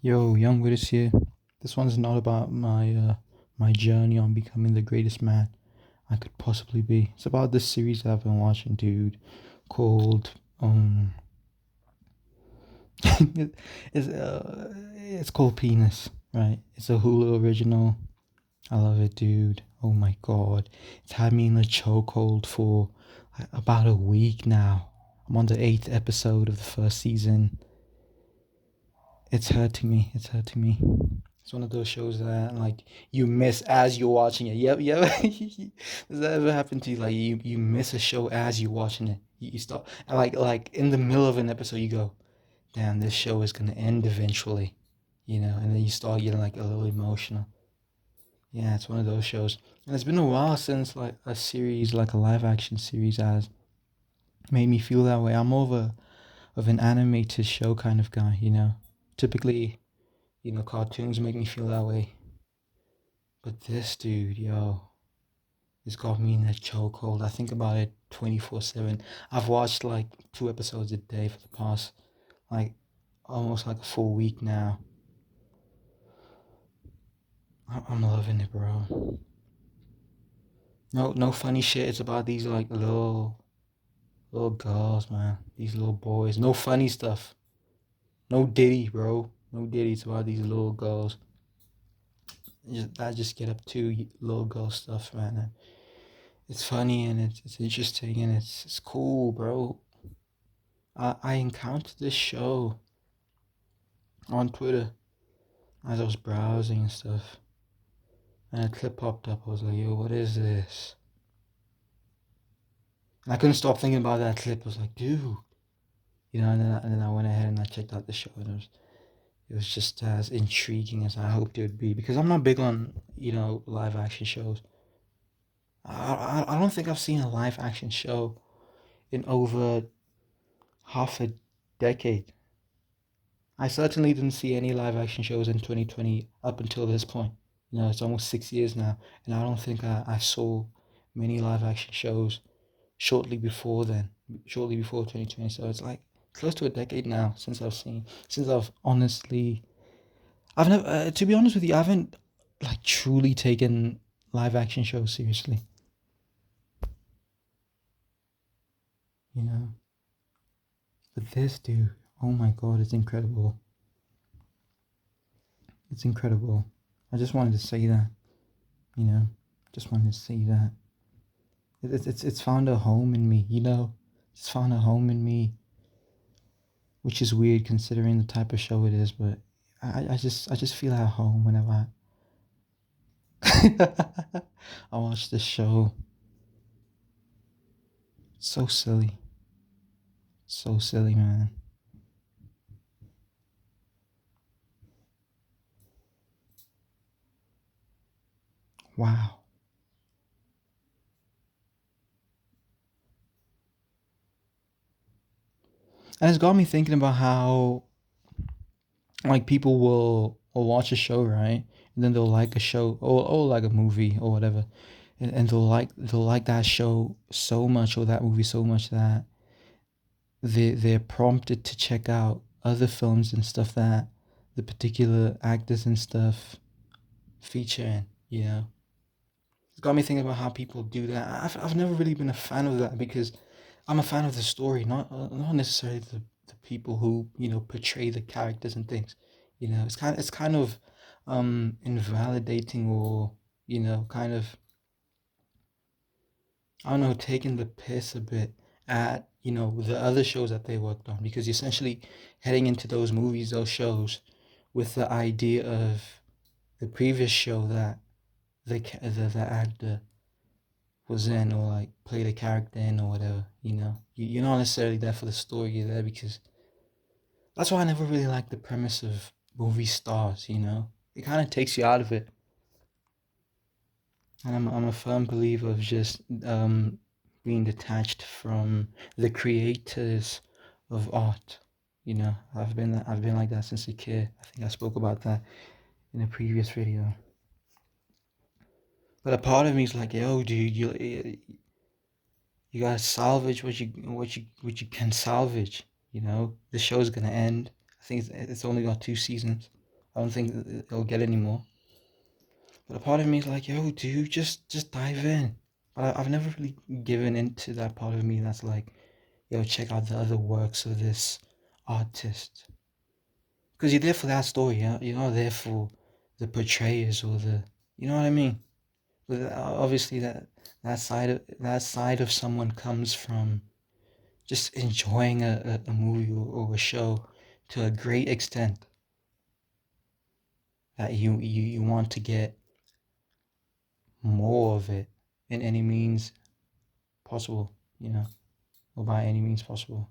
Yo, Young Widders here. This one's not about my journey on becoming the greatest man I could possibly be. It's about this series that I've been watching, dude, called it's called Penis, right? It's a Hulu original. I love it, dude. Oh my god, it's had me in a chokehold for about a week now. I'm on the eighth episode of the first season. It's hurting me. It's hurting me. It's one of those shows that like you miss as you're watching it. Yep, yep. Does that ever happen to you? Like you miss a show as you're watching it. You stop and like in the middle of an episode you go, damn, this show is gonna end eventually, and then you start getting like a little emotional. Yeah, it's one of those shows. And it's been a while since like a series, like a live action series has made me feel that way. I'm more of an animated show kind of guy. Typically, cartoons make me feel that way. But this dude, yo, it's got me in a chokehold. I think about it 24/7. I've watched like two episodes a day for the past, like, almost like a full week now. I'm loving it, bro. No, no funny shit. It's about these like little girls, man. These little boys. No funny stuff. No Diddy, bro. No Diddy. It's about these little girls. I just get up to little girl stuff, man. It's funny and it's interesting and it's cool, bro. I encountered this show on Twitter as I was browsing and stuff, and a clip popped up. I was like, "Yo, what is this?" And I couldn't stop thinking about that clip. I was like, "Dude," and then I went ahead and I checked out the show, and it was just as intriguing as I hoped it would be. Because I'm not big on live action shows. I don't think I've seen a live action show in over half a decade. I certainly didn't see any live action shows in 2020 up until this point. It's almost 6 years now, and I don't think I saw many live action shows shortly before then, shortly before 2020. So it's like close to a decade now since I've honestly, I've never, to be honest with you, I haven't like truly taken live action shows seriously, you know. But this dude, oh my god, it's incredible. It's incredible. I just wanted to say that, you know, just wanted to say that. It's found a home in me. It's found a home in me, which is weird considering the type of show it is. But I just feel at home whenever I I watch this show. It's so silly, man. Wow, and it's got me thinking about how like people will watch a show, right, and then they'll like a show or like a movie or whatever, and they'll like that show so much or that movie so much that they're prompted to check out other films and stuff that the particular actors and stuff feature in. It's got me thinking about how people do that. I've never really been a fan of that because I'm a fan of the story, not necessarily the people who portray the characters and things. It's kind of invalidating or kind of, I don't know, taking the piss a bit at the other shows that they worked on, because you're essentially heading into those movies, those shows, with the idea of the previous show that the actor was in, or like played a character in, or whatever. You're not necessarily there for the story. You're there because that's why I never really liked the premise of movie stars. It kind of takes you out of it, and I'm a firm believer of just being detached from the creators of art. I've been like that since a kid. I think I spoke about that in a previous video. But a part of me is like, yo, dude, you gotta salvage what you can salvage. The show's gonna end. I think it's only got two seasons. I don't think it'll get any more. But a part of me is like, yo, dude, just dive in. But I've never really given into that part of me that's like, yo, check out the other works of this artist. Because you're there for that story, yeah? You're not there for the portrayers or the, you know what I mean? But obviously that side of someone comes from just enjoying a movie or a show to a great extent that you want to get more of it in any means possible, you know, or by any means possible,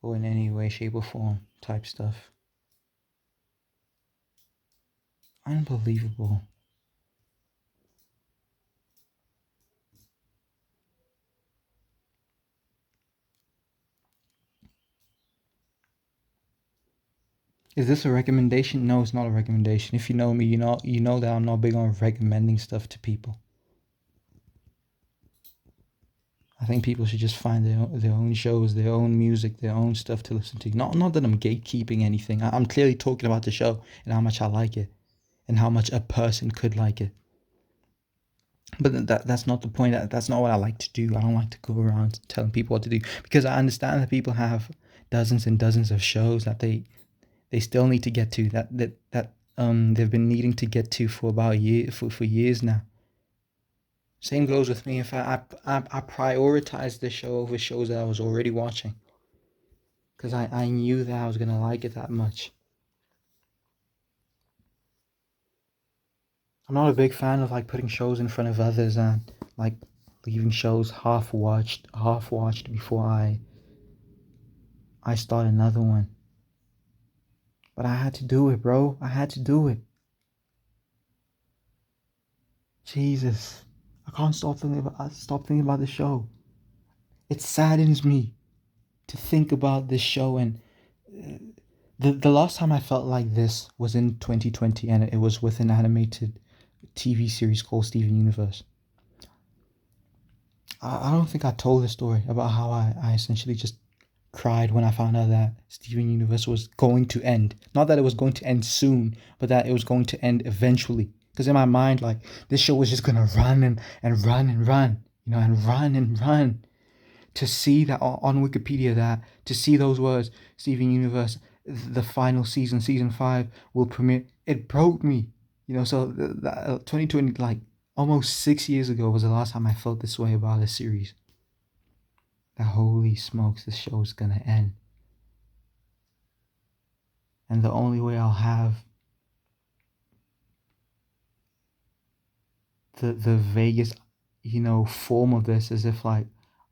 or in any way, shape, or form type stuff. Unbelievable. Is this a recommendation? No, it's not a recommendation. If you know me, you know that I'm not big on recommending stuff to people. I think people should just find their own shows, their own music, their own stuff to listen to. Not that I'm gatekeeping anything. I'm clearly talking about the show and how much I like it and how much a person could like it. But that's not the point. That's not what I like to do. I don't like to go around telling people what to do because I understand that people have dozens and dozens of shows that they still need to get to that they've been needing to get to for about a year for years now. Same goes with me. If I prioritized the show over shows that I was already watching because I knew that I was gonna like it that much. I'm not a big fan of like putting shows in front of others and like leaving shows half watched before I start another one. But I had to do it, bro. I had to do it. Jesus, I can't stop thinking about the show. It saddens me to think about this show. And the last time I felt like this was in 2020, and it was with an animated TV series called Steven Universe. I don't think I told the story about how I essentially just cried when I found out that Steven Universe was going to end. Not that it was going to end soon, but that it was going to end eventually. Because in my mind, like, this show was just gonna run and run and run, and run and run. To see that on Wikipedia, that to see those words, Steven Universe, the final season, season 5 will premiere. It broke me, So 2020, like almost 6 years ago, was the last time I felt this way about a series. That holy smokes, this show is gonna end, and the only way I'll have the vaguest, form of this is if like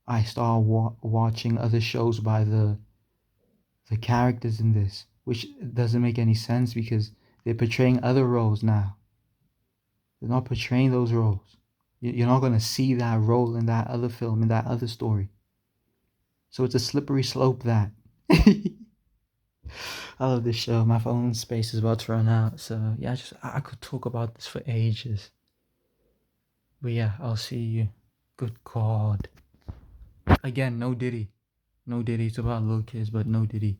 I start watching other shows by the characters in this, which doesn't make any sense because they're portraying other roles now. They're not portraying those roles. You're not going to see that role in that other film, in that other story. So it's a slippery slope that. I love this show. My phone space is about to run out. So yeah, I could talk about this for ages. But yeah, I'll see you. Good God. Again, no Diddy. No Diddy. It's about little kids, but no Diddy.